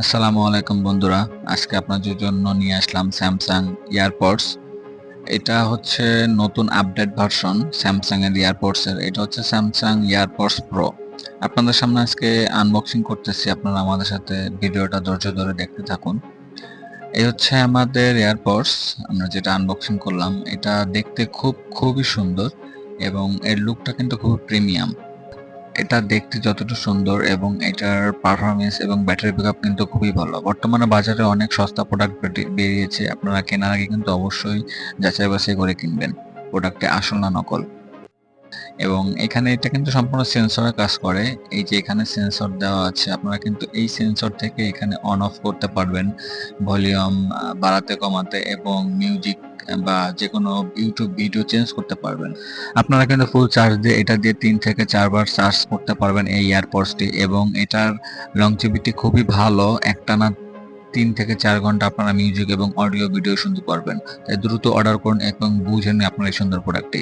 আসসালামু আলাইকুম বন্ধুরা। আজকে আপনাদের জন্য নিয়ে আসলাম স্যামসাং ইয়ারপডস। এটা হচ্ছে নতুন আপডেট ভার্সন স্যামসাং এর ইয়ারপডস এর। এটা হচ্ছে স্যামসাং ইয়ারপডস প্রো। আপনাদের সামনে আজকে আনবক্সিং করতেছি, আপনারা আমাদের সাথে ভিডিওটা ধৈর্য ধরে দেখতে থাকুন। এই হচ্ছে আমাদের এয়ারপডস, আমরা যেটা আনবক্সিং করলাম। এটা দেখতে খুবই সুন্দর এবং এর লুকটা কিন্তু খুব প্রিমিয়াম। এটা দেখতে যতটা সুন্দর এবং এটার পারফরমেন্স এবং ব্যাটারি ব্যাকআপ কিন্তু খুবই ভালো। বর্তমানে বাজারে অনেক সস্তা প্রোডাক্ট বেরিয়েছে, আপনারা কেনার আগে কিন্তু অবশ্যই যাচাই বাছাই করে কিনবেন প্রোডাক্টে আসল না নকল। এবং এখানে এটা কিন্তু সম্পূর্ণ সেন্সরে কাজ করে। এই যে এখানে সেন্সর দেওয়া আছে, আপনারা কিন্তু এই সেন্সর থেকে এখানে অন অফ করতে পারবেন, ভলিউম বাড়াতে কমাতে এবং মিউজিক বা যে কোনো ইউটিউব ভিডিও চেঞ্জ করতে পারবেন। আপনারা কিন্তু ফুল চার্জ দিয়ে এটা দিয়ে 3 থেকে 4 বার চার্জ করতে পারবেন এই এয়ারপডসটি, এবং এটার লংজিভিটি খুবই ভালো। একটানা 3 থেকে 4 ঘন্টা আপনারা মিউজিক এবং অডিও ভিডিও শুনতে পারবেন। তাই দ্রুত অর্ডার করুন এবং বুঝে নিন আপনার এই সুন্দর প্রোডাক্টটি।